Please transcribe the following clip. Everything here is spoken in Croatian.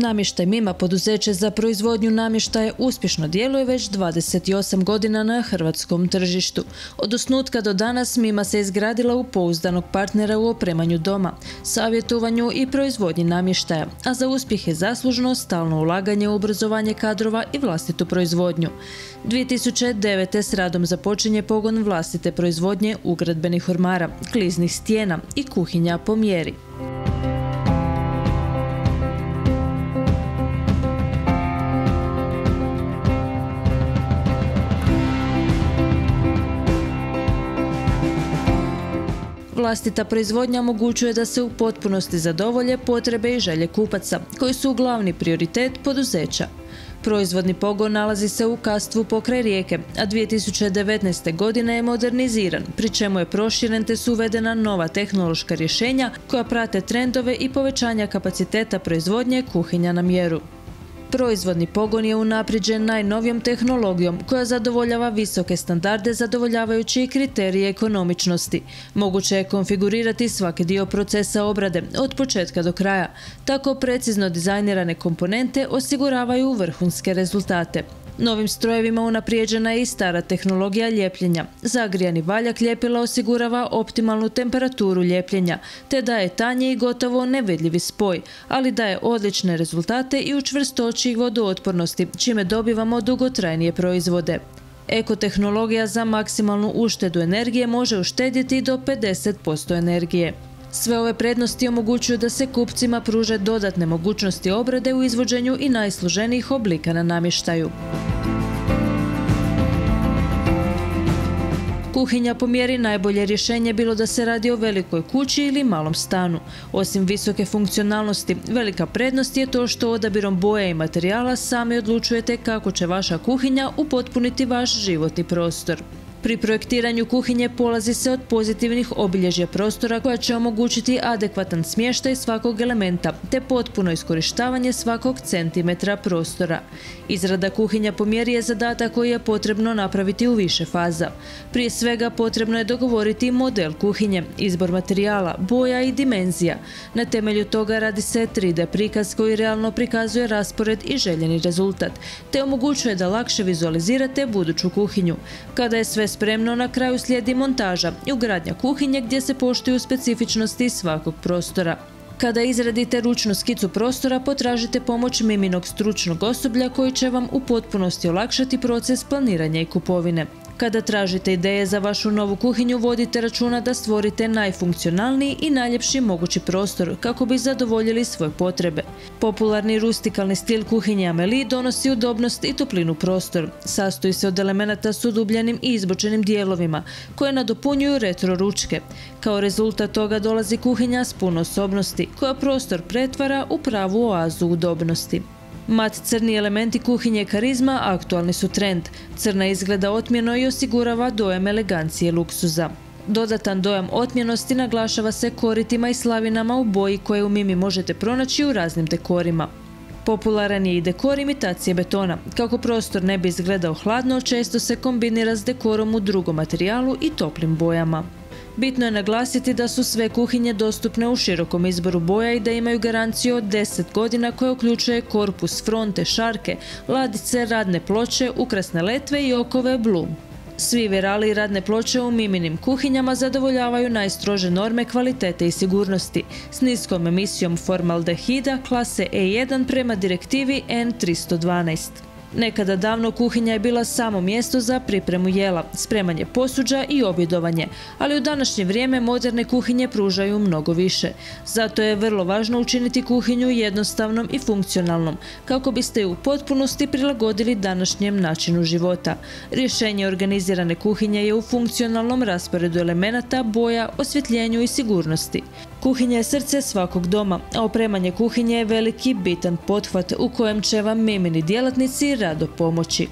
Namještaj Mima, poduzeće za proizvodnju namještaja, uspješno djeluje već 28 godina na hrvatskom tržištu. Od osnutka do danas Mima se izgradila u pouzdanog partnera u opremanju doma, savjetovanju i proizvodnji namještaja, a za uspjeh je zaslužno stalno ulaganje u obrazovanje kadrova i vlastitu proizvodnju. 2009. s radom započinje pogon vlastite proizvodnje ugradbenih ormara, kliznih stijena i kuhinja po mjeri. Vlastita proizvodnja omogućuje da se u potpunosti zadovolje potrebe i želje kupaca, koji su glavni prioritet poduzeća. Proizvodni pogon nalazi se u Kastvu pokraj Rijeke, a 2019. godine je moderniziran, pri čemu je proširen te su uvedena nova tehnološka rješenja koja prate trendove i povećanja kapaciteta proizvodnje kuhinja na mjeru. Proizvodni pogon je unaprijeđen najnovijom tehnologijom koja zadovoljava visoke standarde zadovoljavajući i kriterije ekonomičnosti. Moguće je konfigurirati svaki dio procesa obrade od početka do kraja. Tako precizno dizajnirane komponente osiguravaju vrhunske rezultate. Novim strojevima unaprijeđena je i stara tehnologija ljepljenja. Zagrijani valjak ljepila osigurava optimalnu temperaturu ljepljenja, te daje tanji i gotovo nevidljivi spoj, ali daje odlične rezultate i u čvrstoći i vodootpornosti, čime dobivamo dugotrajnije proizvode. Ekotehnologija za maksimalnu uštedu energije može uštedjeti do 50% energije. Sve ove prednosti omogućuju da se kupcima pruže dodatne mogućnosti obrade u izvođenju i najsloženijih oblika na namještaju. Kuhinja po mjeri najbolje rješenje bilo da se radi o velikoj kući ili malom stanu. Osim visoke funkcionalnosti, velika prednost je to što odabirom boje i materijala sami odlučujete kako će vaša kuhinja upotpuniti vaš životni prostor. Pri projektiranju kuhinje polazi se od pozitivnih obilježja prostora koja će omogućiti adekvatan smještaj svakog elementa te potpuno iskorištavanje svakog centimetra prostora. Izrada kuhinja po mjeri je zadatak koji je potrebno napraviti u više faza. Prije svega potrebno je dogovoriti model kuhinje, izbor materijala, boja i dimenzija. Na temelju toga radi se 3D prikaz koji realno prikazuje raspored i željeni rezultat, te omogućuje da lakše vizualizirate buduću kuhinju. Kada je sve spremno, na kraju slijedi montaža i ugradnja kuhinje gdje se poštuju specifičnosti svakog prostora. Kada izradite ručnu skicu prostora, potražite pomoć Miminog stručnog osoblja koji će vam u potpunosti olakšati proces planiranja i kupovine. Kada tražite ideje za vašu novu kuhinju, vodite računa da stvorite najfunkcionalniji i najljepši mogući prostor kako bi zadovoljili svoje potrebe. Popularni rustikalni stil kuhinje Amelie donosi udobnost i toplinu prostor. Sastoji se od elemenata s udubljenim i izbočenim dijelovima koje nadopunjuju retro ručke. Kao rezultat toga dolazi kuhinja s puno osobnosti koja prostor pretvara u pravu oazu udobnosti. Mat crni elementi kuhinje Karizma aktualni su trend. Crna izgleda otmjeno i osigurava dojam elegancije i luksuza. Dodatan dojam otmjenosti naglašava se koritima i slavinama u boji koje u Mimi možete pronaći u raznim dekorima. Popularan je i dekor imitacije betona. Kako prostor ne bi izgledao hladno, često se kombinira s dekorom u drugom materijalu i toplim bojama. Bitno je naglasiti da su sve kuhinje dostupne u širokom izboru boja i da imaju garanciju od 10 godina koja uključuje korpus, fronte, šarke, ladice, radne ploče, ukrasne letve i okove Blum. Svi verali i radne ploče u Miminim kuhinjama zadovoljavaju najstrože norme kvalitete i sigurnosti s niskom emisijom formaldehida klase E1 prema direktivi N312. Nekada davno kuhinja je bila samo mjesto za pripremu jela, spremanje posuđa i objedovanje, ali u današnje vrijeme moderne kuhinje pružaju mnogo više. Zato je vrlo važno učiniti kuhinju jednostavnom i funkcionalnom, kako biste ju u potpunosti prilagodili današnjem načinu života. Rješenje organizirane kuhinje je u funkcionalnom rasporedu elemenata, boja, osvjetljenju i sigurnosti. Kuhinja je srce svakog doma, a opremanje kuhinje je veliki bitan pothvat u kojem će vam Mimini djelatnici rado pomoći.